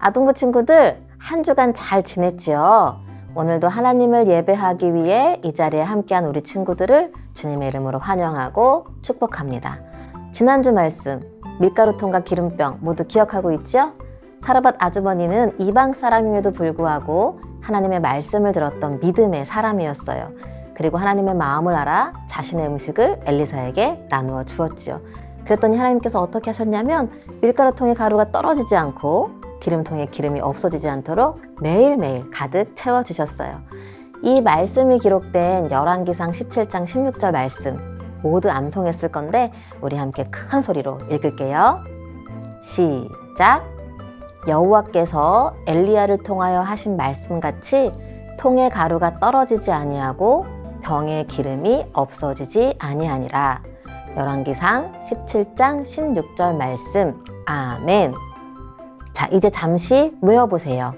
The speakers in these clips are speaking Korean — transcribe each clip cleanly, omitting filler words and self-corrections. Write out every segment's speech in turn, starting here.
아동부 친구들 한 주간 잘 지냈지요? 오늘도 하나님을 예배하기 위해 이 자리에 함께한 우리 친구들을 주님의 이름으로 환영하고 축복합니다. 지난주 말씀 밀가루통과 기름병 모두 기억하고 있죠? 사르밧 아주머니는 이방 사람임에도 불구하고 하나님의 말씀을 들었던 믿음의 사람이었어요. 그리고 하나님의 마음을 알아 자신의 음식을 엘리사에게 나누어 주었지요. 그랬더니 하나님께서 어떻게 하셨냐면 밀가루통의 가루가 떨어지지 않고 기름통에 기름이 없어지지 않도록 매일매일 가득 채워주셨어요. 이 말씀이 기록된 열왕기상 17장 16절 말씀 모두 암송했을 건데 우리 함께 큰 소리로 읽을게요. 시작! 여호와께서 엘리야를 통하여 하신 말씀같이 통의 가루가 떨어지지 아니하고 병의 기름이 없어지지 아니하니라. 열왕기상 17장 16절 말씀 아멘. 자, 이제 잠시 외워보세요.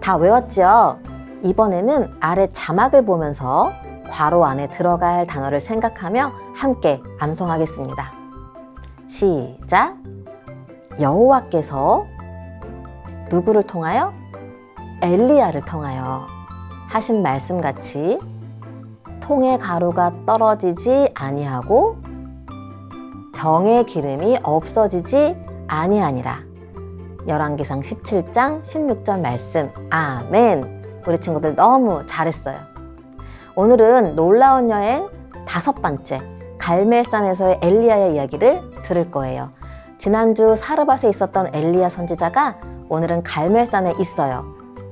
다 외웠죠? 이번에는 아래 자막을 보면서 괄호 안에 들어가야 할 단어를 생각하며 함께 암송하겠습니다. 시작! 여호와께서 누구를 통하여? 엘리야를 통하여 하신 말씀같이 통의 가루가 떨어지지 아니하고 병의 기름이 없어지지 아니하니라. 열왕기상 17장 16절 말씀 아멘. 우리 친구들 너무 잘했어요. 오늘은 놀라운 여행 5번째 갈멜산에서의 엘리야의 이야기를 들을 거예요. 지난주 사르밧에 있었던 엘리야 선지자가 오늘은 갈멜산에 있어요.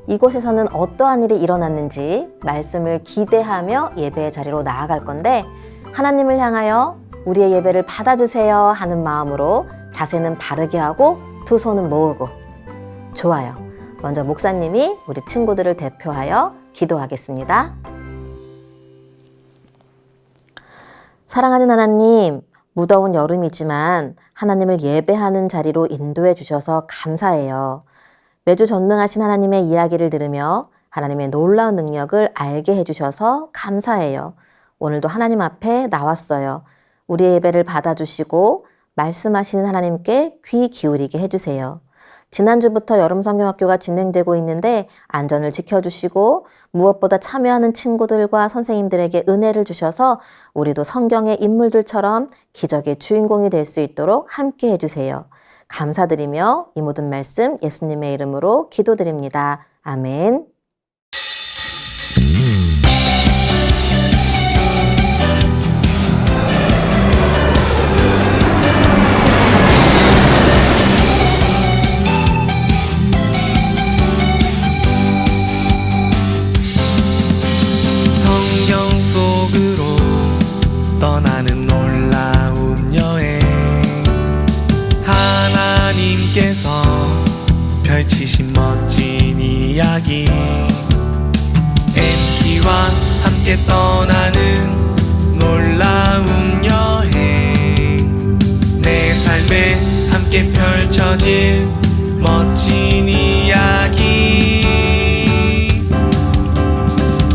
이곳에서는 어떠한 일이 일어났는지 말씀을 기대하며 예배의 자리로 나아갈 건데 하나님을 향하여 우리의 예배를 받아주세요 하는 마음으로 자세는 바르게 하고 두 손은 모으고 좋아요. 먼저 목사님이 우리 친구들을 대표하여 기도하겠습니다. 사랑하는 하나님, 무더운 여름이지만 하나님을 예배하는 자리로 인도해 주셔서 감사해요. 매주 전능하신 하나님의 이야기를 들으며 하나님의 놀라운 능력을 알게 해주셔서 감사해요. 오늘도 하나님 앞에 나왔어요. 우리의 예배를 받아주시고 말씀하시는 하나님께 귀 기울이게 해주세요. 지난주부터 여름성경학교가 진행되고 있는데 안전을 지켜주시고 무엇보다 참여하는 친구들과 선생님들에게 은혜를 주셔서 우리도 성경의 인물들처럼 기적의 주인공이 될 수 있도록 함께 해주세요. 감사드리며 이 모든 말씀 예수님의 이름으로 기도드립니다. 아멘. 떠나는 놀라운 여행 하나님께서 펼치신 멋진 이야기 MT와 함께 떠나는 놀라운 여행 내 삶에 함께 펼쳐질 멋진 이야기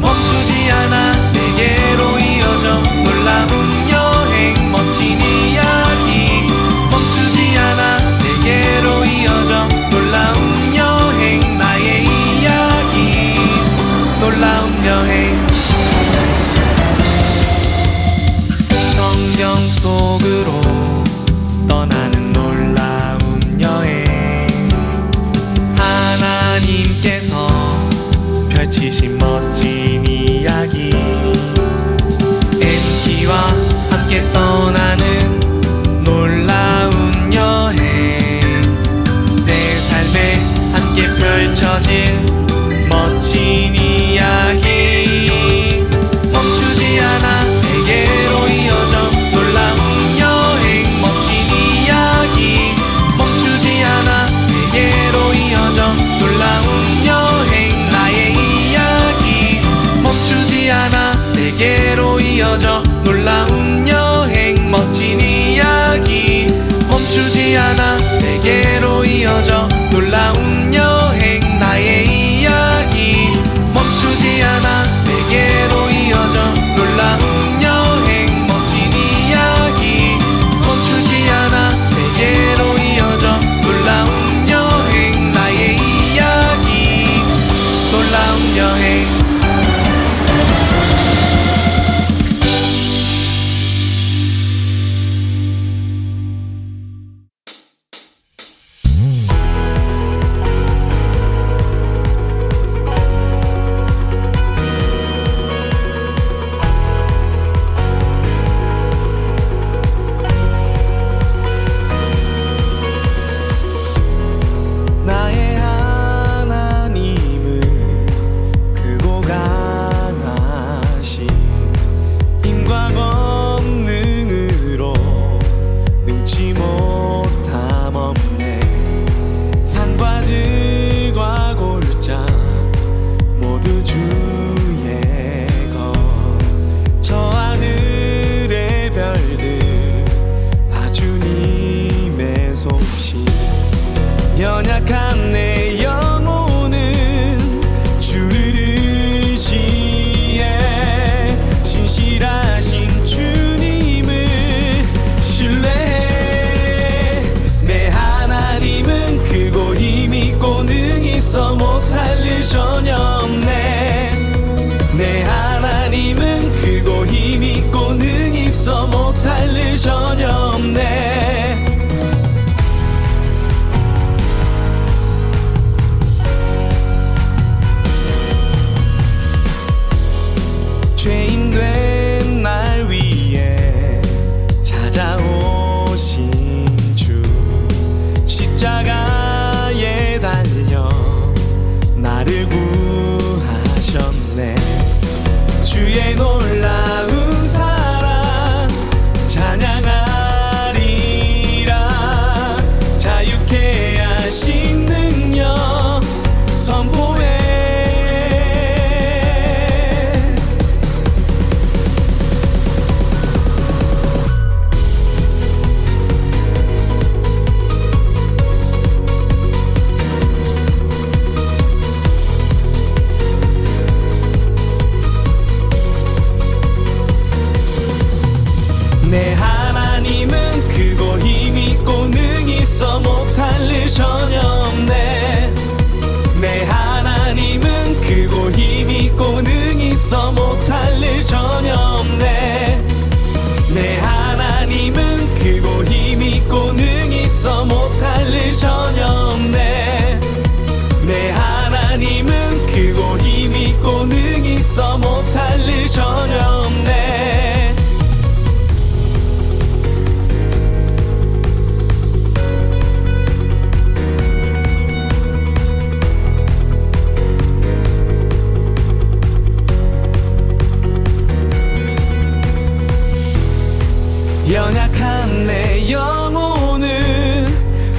멈추지 않아 내게로 이어져 놀라운 여행 멋진 이야기 멈추지 않아 내게로 이어져 놀라운 여행 나의 이야기 놀라운 여행 성경 속으로 떠나는 놀라운 여행 하나님께서 펼치신 멋진 이야기 MT와 함께 떠나는 놀라운 여행 내 삶에 함께 펼쳐질 멋진 이야기 멈추지 않아 내게로 이어져 놀라운 여행 멋진 이야기 하나님은 크고 힘있고 능히 있어 못할 일 전혀 없네. 내 하나님은 크고 힘있고 능히 있어 못할 일 전혀 없네. 내 하나님은 크고 힘있고 능히 있어 못할 일 전혀 없네. 내 하나님은 크고 힘있고 능히 있어 못할 일 전혀 없네. 연약한 내 영혼은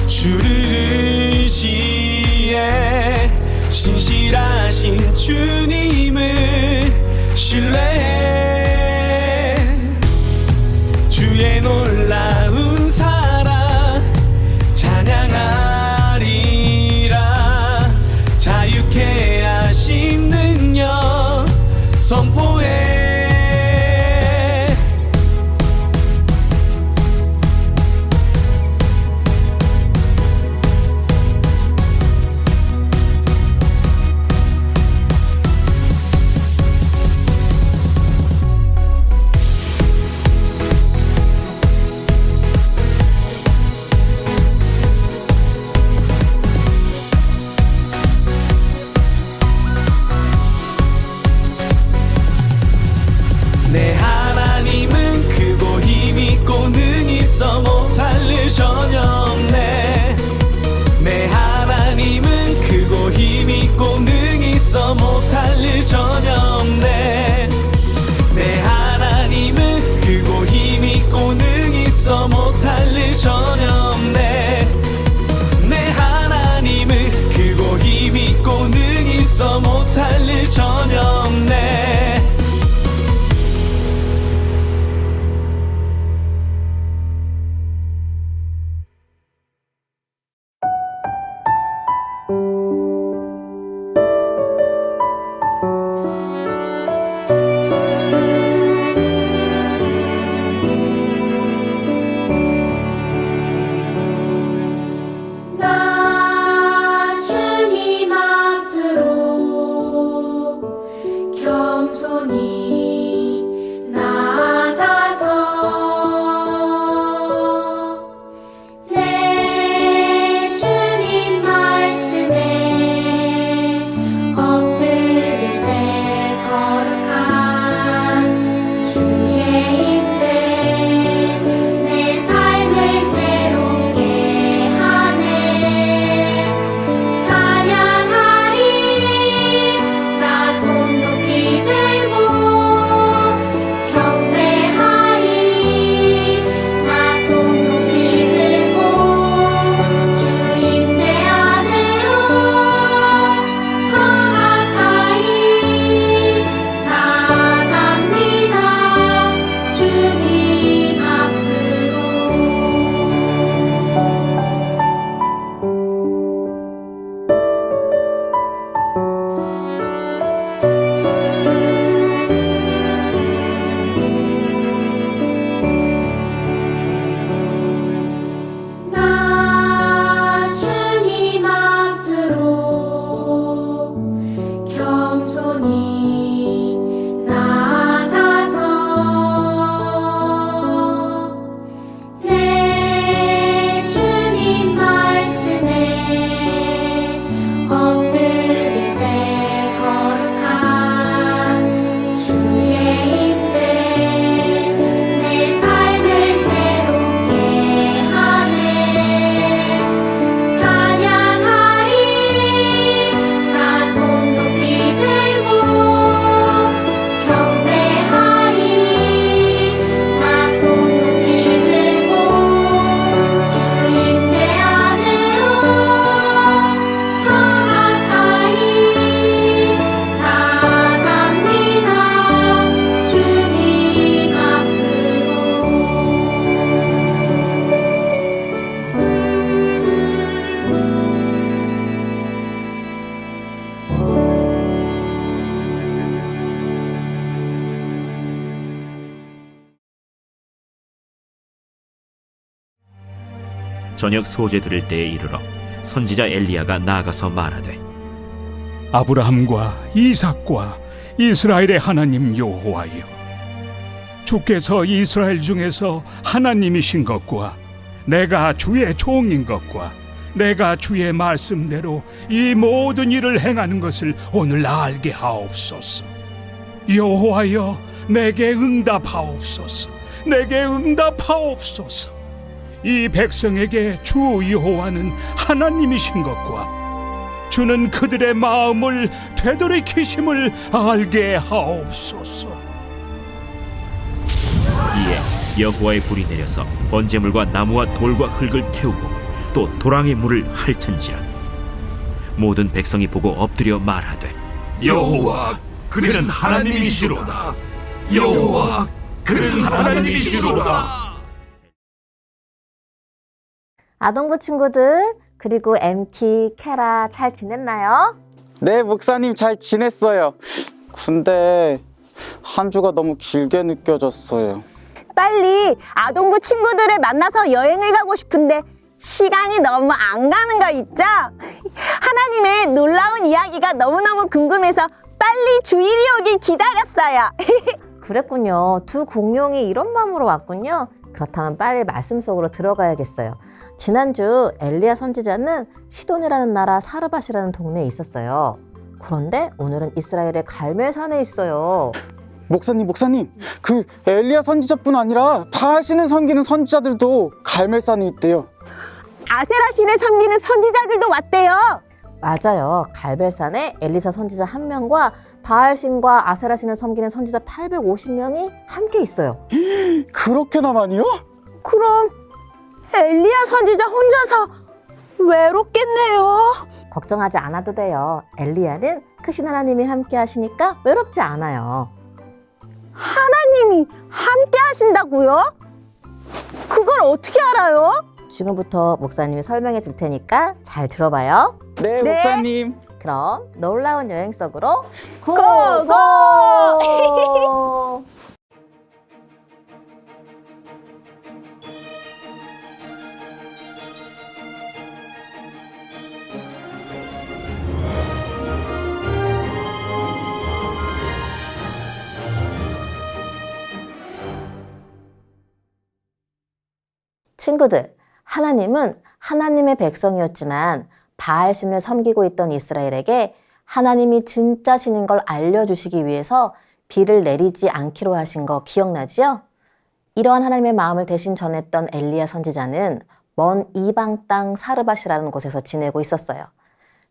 주를 의지해 신실하신 주님을 신뢰해. 주의 놀라운 사랑 찬양하리라. 자유케 하신 능력 선포해. 저녁 소재 드릴 때에 이르러 선지자 엘리야가 나아가서 말하되 아브라함과 이삭과 이스라엘의 하나님 여호와여, 주께서 이스라엘 중에서 하나님이신 것과 내가 주의 종인 것과 내가 주의 말씀대로 이 모든 일을 행하는 것을 오늘 알게 하옵소서. 여호와여, 내게 응답하옵소서. 내게 응답하옵소서. 이 백성에게 주 여호와는 하나님이신 것과 주는 그들의 마음을 되돌이키심을 알게 하옵소서. 이에 여호와의 불이 내려서 번제물과 나무와 돌과 흙을 태우고 또 도랑의 물을 핥은지라. 모든 백성이 보고 엎드려 말하되 여호와, 그는 하나님이시로다. 여호와, 그는 하나님이시로다. 아동부 친구들, 그리고 MT, 캐라 잘 지냈나요? 네, 목사님 잘 지냈어요. 근데 한 주가 너무 길게 느껴졌어요. 빨리 아동부 친구들을 만나서 여행을 가고 싶은데 시간이 너무 안 가는 거 있죠? 하나님의 놀라운 이야기가 너무너무 궁금해서 빨리 주일이 오길 기다렸어요. 그랬군요. 두 공룡이 이런 마음으로 왔군요. 그렇다면 빨리 말씀 속으로 들어가야겠어요. 지난주 엘리야 선지자는 시돈이라는 나라 사르밧이라는 동네에 있었어요. 그런데 오늘은 이스라엘의 갈멜산에 있어요. 목사님, 그 엘리야 선지자뿐 아니라 바하신을 섬기는 선지자들도 갈멜산에 있대요. 아세라 신을 섬기는 선지자들도 왔대요. 맞아요. 갈멜산에 엘리사 선지자 1명과 바알신과 아세라신을 섬기는 선지자 850명이 함께 있어요. 그렇게나 많이요? 그럼 엘리야 선지자 혼자서 외롭겠네요. 걱정하지 않아도 돼요. 엘리야는 크신 하나님이 함께 하시니까 외롭지 않아요. 하나님이 함께 하신다고요? 그걸 어떻게 알아요? 지금부터 목사님이 설명해 줄 테니까 잘 들어봐요. 네, 네. 목사님. 그럼 놀라운 여행 속으로 고고! 친구들, 하나님은 하나님의 백성이었지만 바알신을 섬기고 있던 이스라엘에게 하나님이 진짜 신인 걸 알려주시기 위해서 비를 내리지 않기로 하신 거 기억나지요? 이러한 하나님의 마음을 대신 전했던 엘리야 선지자는 먼 이방 땅 사르밧이라는 곳에서 지내고 있었어요.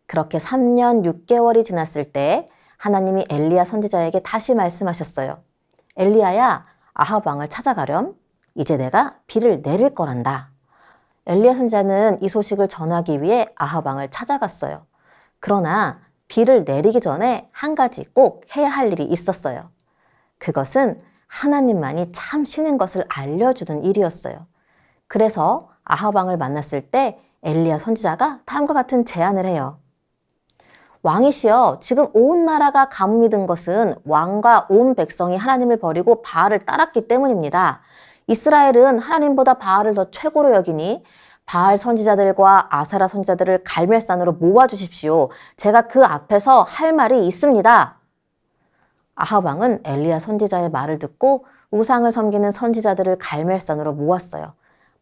그렇게 3년 6개월이 지났을 때 하나님이 엘리야 선지자에게 다시 말씀하셨어요. 엘리야야, 아합 왕을 찾아가렴. 이제 내가 비를 내릴 거란다. 엘리야 선지자는 이 소식을 전하기 위해 아합 왕을 찾아갔어요. 그러나 비를 내리기 전에 한 가지 꼭 해야 할 일이 있었어요. 그것은 하나님만이 참 신인 것을 알려주는 일이었어요. 그래서 아합 왕을 만났을 때 엘리야 선지자가 다음과 같은 제안을 해요. 왕이시여, 지금 온 나라가 가뭄이 든 것은 왕과 온 백성이 하나님을 버리고 바알을 따랐기 때문입니다. 이스라엘은 하나님보다 바알을 더 최고로 여기니 바알 선지자들과 아세라 선지자들을 갈멜산으로 모아주십시오. 제가 그 앞에서 할 말이 있습니다. 아합 왕은 엘리야 선지자의 말을 듣고 우상을 섬기는 선지자들을 갈멜산으로 모았어요.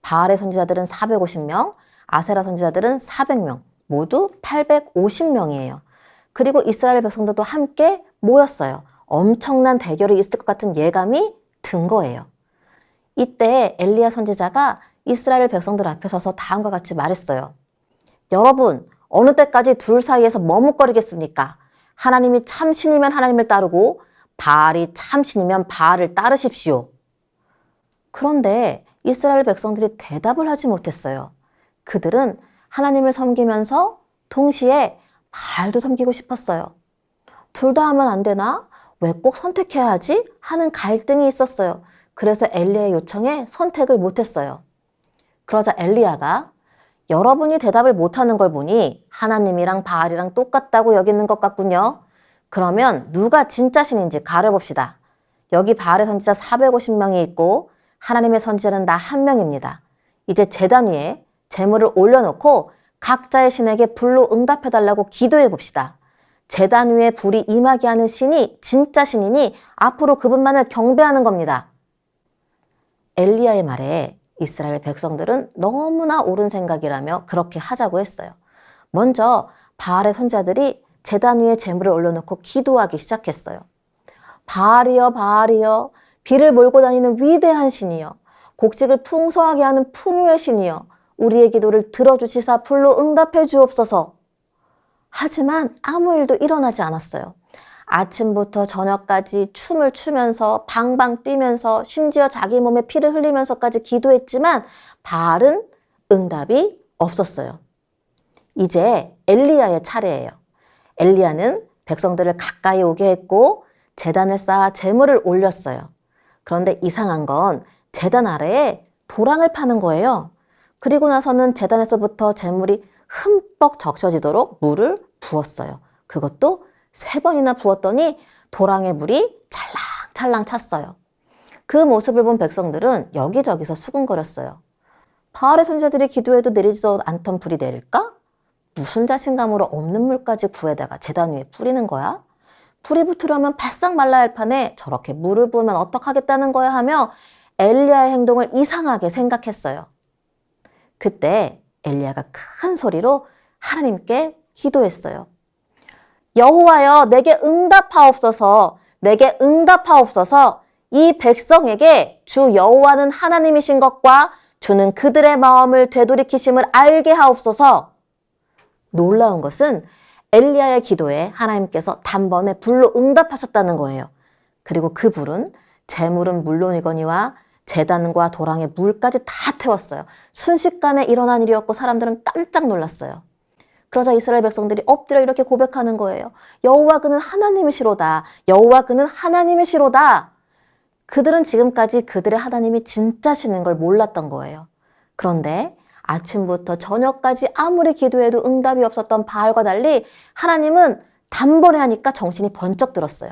바알의 선지자들은 450명, 아세라 선지자들은 400명, 모두 850명이에요. 그리고 이스라엘 백성들도 함께 모였어요. 엄청난 대결이 있을 것 같은 예감이 든 거예요. 이때 엘리야 선지자가 이스라엘 백성들 앞에 서서 다음과 같이 말했어요. 여러분, 어느 때까지 둘 사이에서 머뭇거리겠습니까? 하나님이 참 신이면 하나님을 따르고 바알이 참 신이면 바알을 따르십시오. 그런데 이스라엘 백성들이 대답을 하지 못했어요. 그들은 하나님을 섬기면서 동시에 바알도 섬기고 싶었어요. 둘 다 하면 안 되나? 왜 꼭 선택해야 하지? 하는 갈등이 있었어요. 그래서 엘리야의 요청에 선택을 못했어요. 그러자 엘리야가 여러분이 대답을 못하는 걸 보니 하나님이랑 바알이랑 똑같다고 여기는 것 같군요. 그러면 누가 진짜 신인지 가려봅시다. 여기 바알의 선지자 450명이 있고 하나님의 선지자는 나 1명입니다. 이제 제단 위에 제물을 올려놓고 각자의 신에게 불로 응답해달라고 기도해 봅시다. 제단 위에 불이 임하게 하는 신이 진짜 신이니 앞으로 그분만을 경배하는 겁니다. 엘리야의 말에 이스라엘 백성들은 너무나 옳은 생각이라며 그렇게 하자고 했어요. 먼저 바알의 선지자들이 제단 위에 제물을 올려놓고 기도하기 시작했어요. 바알이여 바알이여, 비를 몰고 다니는 위대한 신이여, 곡식을 풍성하게 하는 풍요의 신이여, 우리의 기도를 들어주시사 불로 응답해 주옵소서. 하지만 아무 일도 일어나지 않았어요. 아침부터 저녁까지 춤을 추면서 방방 뛰면서 심지어 자기 몸에 피를 흘리면서까지 기도했지만 바알은 응답이 없었어요. 이제 엘리야의 차례예요. 엘리야는 백성들을 가까이 오게 했고 제단을 쌓아 제물을 올렸어요. 그런데 이상한 건 제단 아래에 도랑을 파는 거예요. 그리고 나서는 제단에서부터 제물이 흠뻑 적셔지도록 물을 부었어요. 그것도 3번이나 부었더니 도랑의 물이 찰랑찰랑 찼어요. 그 모습을 본 백성들은 여기저기서 수군거렸어요. 바알의 선지자들이 기도해도 내리지도 않던 불이 내릴까? 무슨 자신감으로 없는 물까지 구해다가 제단 위에 뿌리는 거야? 불이 붙으려면 바싹 말라야 할 판에 저렇게 물을 부으면 어떡하겠다는 거야 하며 엘리야의 행동을 이상하게 생각했어요. 그때 엘리야가 큰 소리로 하나님께 기도했어요. 여호와여, 내게 응답하옵소서, 내게 응답하옵소서. 이 백성에게 주 여호와는 하나님이신 것과 주는 그들의 마음을 되돌이키심을 알게 하옵소서. 놀라운 것은 엘리야의 기도에 하나님께서 단번에 불로 응답하셨다는 거예요. 그리고 그 불은 제물은 물론이거니와 제단과 도랑의 물까지 다 태웠어요. 순식간에 일어난 일이었고 사람들은 깜짝 놀랐어요. 그러자 이스라엘 백성들이 엎드려 이렇게 고백하는 거예요. 여호와 그는 하나님이시로다. 여호와 그는 하나님이시로다. 그들은 지금까지 그들의 하나님이 진짜시는 걸 몰랐던 거예요. 그런데 아침부터 저녁까지 아무리 기도해도 응답이 없었던 바알과 달리 하나님은 단번에 하니까 정신이 번쩍 들었어요.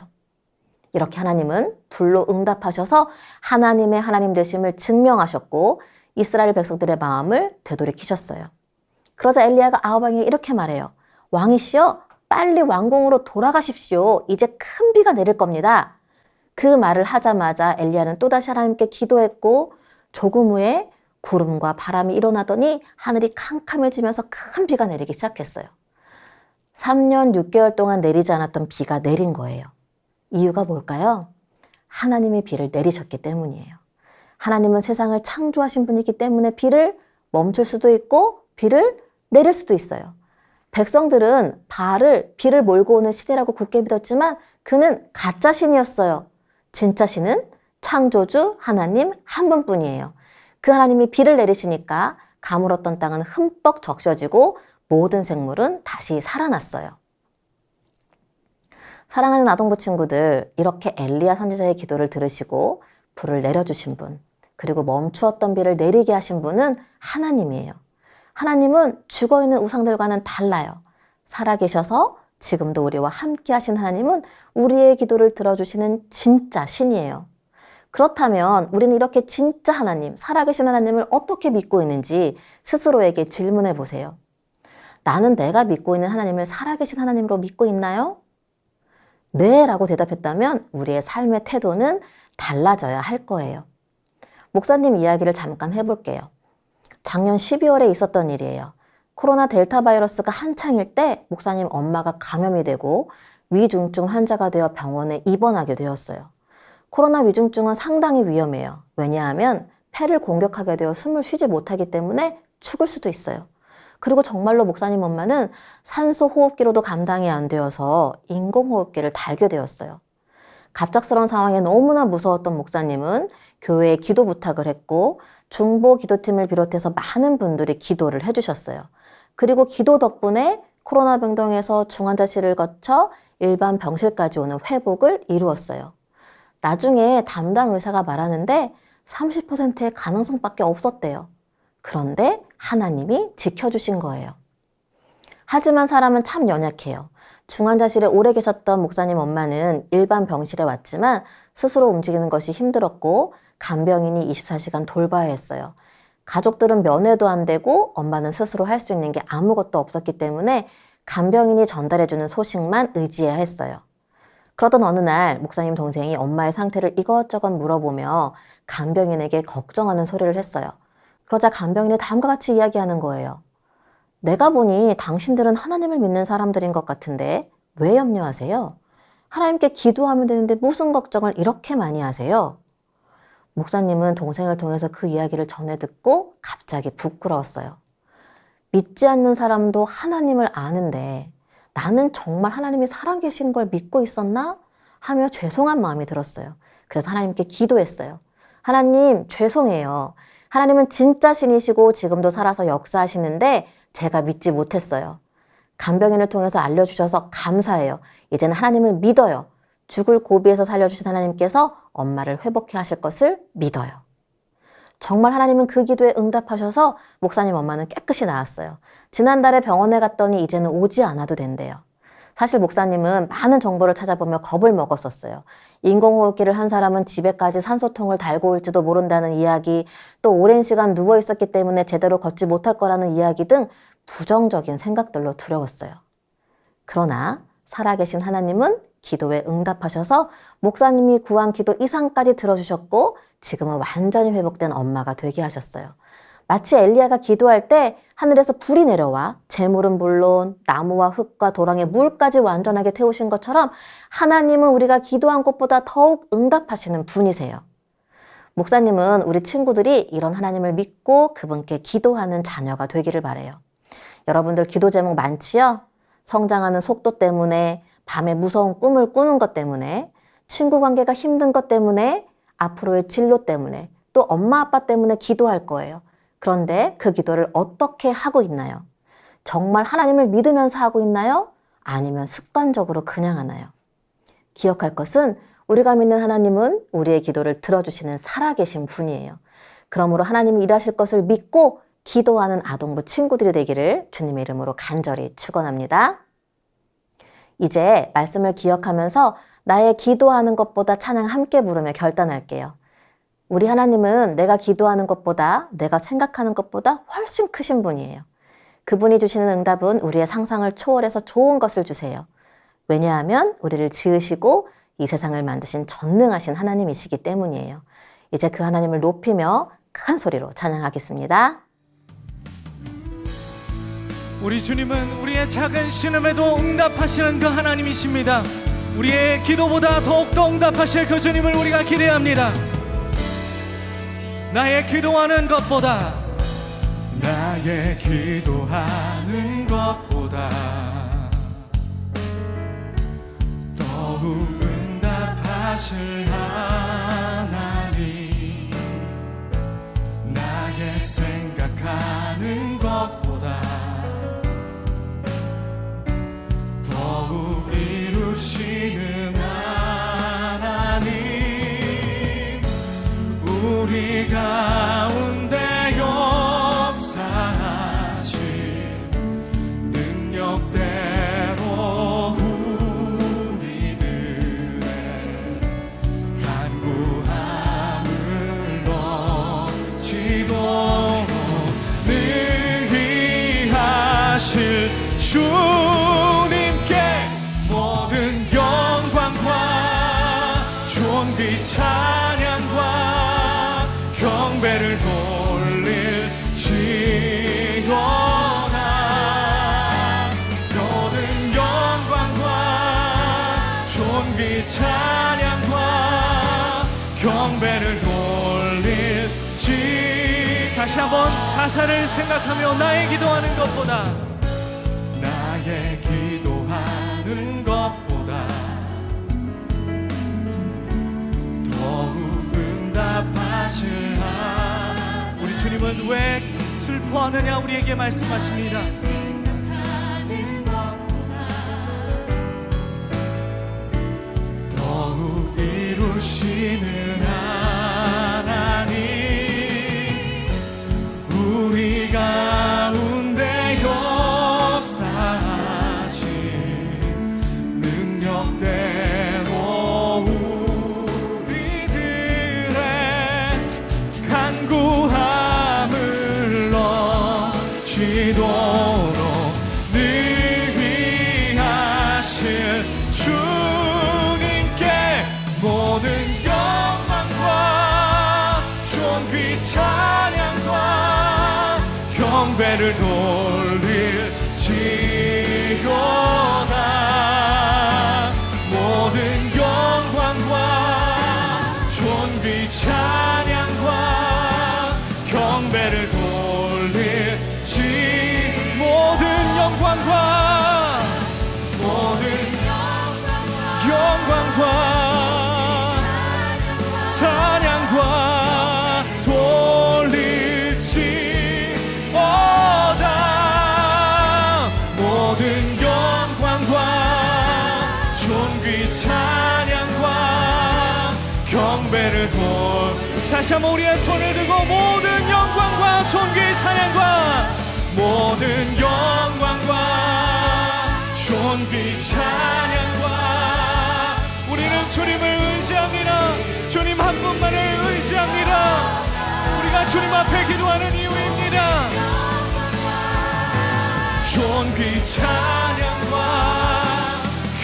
이렇게 하나님은 불로 응답하셔서 하나님의 하나님 되심을 증명하셨고 이스라엘 백성들의 마음을 되돌이키셨어요. 그러자 엘리야가 아합왕에게 이렇게 말해요. 왕이시여, 빨리 왕궁으로 돌아가십시오. 이제 큰 비가 내릴 겁니다. 그 말을 하자마자 엘리야는 또다시 하나님께 기도했고 조금 후에 구름과 바람이 일어나더니 하늘이 캄캄해지면서 큰 비가 내리기 시작했어요. 3년 6개월 동안 내리지 않았던 비가 내린 거예요. 이유가 뭘까요? 하나님이 비를 내리셨기 때문이에요. 하나님은 세상을 창조하신 분이기 때문에 비를 멈출 수도 있고 비를 내릴 수도 있어요. 백성들은 바알을 비를 몰고 오는 신이라고 굳게 믿었지만 그는 가짜 신이었어요. 진짜 신은 창조주 하나님 한 분뿐이에요. 그 하나님이 비를 내리시니까 가물었던 땅은 흠뻑 적셔지고 모든 생물은 다시 살아났어요. 사랑하는 아동부 친구들, 이렇게 엘리야 선지자의 기도를 들으시고 불을 내려주신 분, 그리고 멈추었던 비를 내리게 하신 분은 하나님이에요. 하나님은 죽어있는 우상들과는 달라요. 살아계셔서 지금도 우리와 함께 하신 하나님은 우리의 기도를 들어주시는 진짜 신이에요. 그렇다면 우리는 이렇게 진짜 하나님, 살아계신 하나님을 어떻게 믿고 있는지 스스로에게 질문해 보세요. 나는 내가 믿고 있는 하나님을 살아계신 하나님으로 믿고 있나요? 네 라고 대답했다면 우리의 삶의 태도는 달라져야 할 거예요. 목사님 이야기를 잠깐 해볼게요. 작년 12월에 있었던 일이에요. 코로나 델타 바이러스가 한창일 때 목사님 엄마가 감염이 되고 위중증 환자가 되어 병원에 입원하게 되었어요. 코로나 위중증은 상당히 위험해요. 왜냐하면 폐를 공격하게 되어 숨을 쉬지 못하기 때문에 죽을 수도 있어요. 그리고 정말로 목사님 엄마는 산소 호흡기로도 감당이 안 되어서 인공호흡기를 달게 되었어요. 갑작스러운 상황에 너무나 무서웠던 목사님은 교회에 기도 부탁을 했고 중보 기도팀을 비롯해서 많은 분들이 기도를 해주셨어요. 그리고 기도 덕분에 코로나 병동에서 중환자실을 거쳐 일반 병실까지 오는 회복을 이루었어요. 나중에 담당 의사가 말하는데 30%의 가능성밖에 없었대요. 그런데 하나님이 지켜주신 거예요. 하지만 사람은 참 연약해요. 중환자실에 오래 계셨던 목사님 엄마는 일반 병실에 왔지만 스스로 움직이는 것이 힘들었고 간병인이 24시간 돌봐야 했어요. 가족들은 면회도 안 되고 엄마는 스스로 할 수 있는 게 아무것도 없었기 때문에 간병인이 전달해주는 소식만 의지해야 했어요. 그러던 어느 날 목사님 동생이 엄마의 상태를 이것저것 물어보며 간병인에게 걱정하는 소리를 했어요. 그러자 간병인이 다음과 같이 이야기하는 거예요. 내가 보니 당신들은 하나님을 믿는 사람들인 것 같은데 왜 염려하세요? 하나님께 기도하면 되는데 무슨 걱정을 이렇게 많이 하세요? 목사님은 동생을 통해서 그 이야기를 전해 듣고 갑자기 부끄러웠어요. 믿지 않는 사람도 하나님을 아는데 나는 정말 하나님이 살아계신 걸 믿고 있었나? 하며 죄송한 마음이 들었어요. 그래서 하나님께 기도했어요. 하나님, 죄송해요. 하나님은 진짜 신이시고 지금도 살아서 역사하시는데 제가 믿지 못했어요. 간병인을 통해서 알려주셔서 감사해요. 이제는 하나님을 믿어요. 죽을 고비에서 살려주신 하나님께서 엄마를 회복해 하실 것을 믿어요. 정말 하나님은 그 기도에 응답하셔서 목사님 엄마는 깨끗이 나았어요. 지난달에 병원에 갔더니 이제는 오지 않아도 된대요. 사실 목사님은 많은 정보를 찾아보며 겁을 먹었었어요. 인공호흡기를 한 사람은 집에까지 산소통을 달고 올지도 모른다는 이야기, 또 오랜 시간 누워 있었기 때문에 제대로 걷지 못할 거라는 이야기 등 부정적인 생각들로 두려웠어요. 그러나 살아계신 하나님은 기도에 응답하셔서 목사님이 구한 기도 이상까지 들어주셨고 지금은 완전히 회복된 엄마가 되게 하셨어요. 마치 엘리야가 기도할 때 하늘에서 불이 내려와 재물은 물론 나무와 흙과 도랑의 물까지 완전하게 태우신 것처럼 하나님은 우리가 기도한 것보다 더욱 응답하시는 분이세요. 목사님은 우리 친구들이 이런 하나님을 믿고 그분께 기도하는 자녀가 되기를 바라요. 여러분들 기도 제목 많지요? 성장하는 속도 때문에, 밤에 무서운 꿈을 꾸는 것 때문에, 친구 관계가 힘든 것 때문에, 앞으로의 진로 때문에, 또 엄마 아빠 때문에 기도할 거예요. 그런데 그 기도를 어떻게 하고 있나요? 정말 하나님을 믿으면서 하고 있나요? 아니면 습관적으로 그냥 하나요? 기억할 것은 우리가 믿는 하나님은 우리의 기도를 들어주시는 살아계신 분이에요. 그러므로 하나님이 일하실 것을 믿고 기도하는 아동부 친구들이 되기를 주님의 이름으로 간절히 축원합니다. 이제 말씀을 기억하면서 나의 기도하는 것보다 찬양 함께 부르며 결단할게요. 우리 하나님은 내가 기도하는 것보다, 내가 생각하는 것보다 훨씬 크신 분이에요. 그분이 주시는 응답은 우리의 상상을 초월해서 좋은 것을 주세요. 왜냐하면 우리를 지으시고 이 세상을 만드신 전능하신 하나님이시기 때문이에요. 이제 그 하나님을 높이며 큰 소리로 찬양하겠습니다. 우리 주님은 우리의 작은 신음에도 응답하시는 그 하나님이십니다. 우리의 기도보다 더욱더 응답하실 그 주님을 우리가 기대합니다. 나의 기도하는 것보다, 나의 기도하는 것보다 더욱 응답하실 하나님, 나의 생각하는 것보다 더욱 이루시는 하나님, 우리 가운데 역사하실 능력대로 우리들의 간구함을 넘치도록 능히 하실 주님께 모든 영광과 존귀 찬양과 경배를 돌릴지어다. 모든 영광과 존귀 찬양과 경배를 돌릴지. 다시 한번 가사를 생각하며 나의 기도하는 것보다, 나의 기도하는 것보다 더욱 응답하실 우리 주님은 왜 슬퍼하느냐 우리에게 말씀하십니다. 더욱 이루시는 하나님, 우리 가운데 역사하신 능력대로 우리들의 간구함을 기도로 늘 위하실 주님께 모든 영광과 존귀 찬양과 경배를 돌릴지어다. 모든 영광과 존귀 찬양과 경배를 돌릴지. 모든 영광과 찬양과 돌릴지어다. 모든 영광과 존귀 찬양과 경배를 다시 한번 우리의 손을 들고 모든 영광과 존귀 찬양과 모든 영광과 존귀 찬양과 우리는 주님을 의지합니다. 주님 한 분만을 의지합니다. 우리가 주님 앞에 기도하는 이유입니다. 존귀 찬양과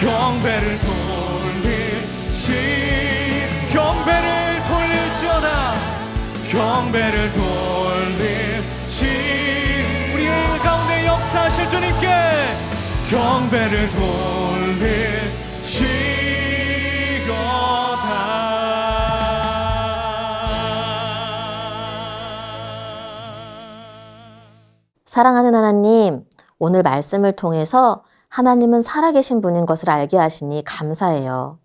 경배를 돌릴지어다. 경배를 돌릴지. 우리의 가운데 역사하실 주님께 경배를 돌릴지어다. 사랑하는 하나님, 오늘 말씀을 통해서 하나님은 살아계신 분인 것을 알게 하시니 감사해요.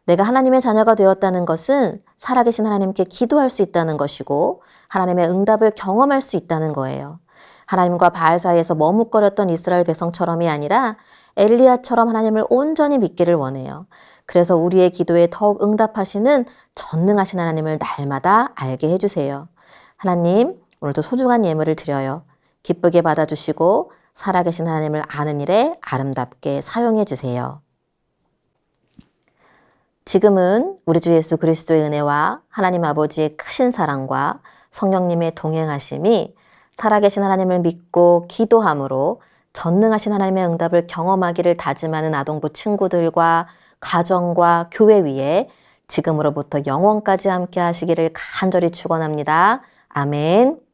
내가 하나님의 자녀가 되었다는 것은 살아계신 하나님께 기도할 수 있다는 것이고 하나님의 응답을 경험할 수 있다는 거예요. 하나님과 바알 사이에서 머뭇거렸던 이스라엘 백성처럼이 아니라 엘리야처럼 하나님을 온전히 믿기를 원해요. 그래서 우리의 기도에 더욱 응답하시는 전능하신 하나님을 날마다 알게 해주세요. 하나님, 오늘도 소중한 예물을 드려요. 기쁘게 받아주시고 살아계신 하나님을 아는 일에 아름답게 사용해 주세요. 지금은 우리 주 예수 그리스도의 은혜와 하나님 아버지의 크신 사랑과 성령님의 동행하심이 살아계신 하나님을 믿고 기도함으로 전능하신 하나님의 응답을 경험하기를 다짐하는 아동부 친구들과 가정과 교회 위에 지금으로부터 영원까지 함께 하시기를 간절히 축원합니다. 아멘.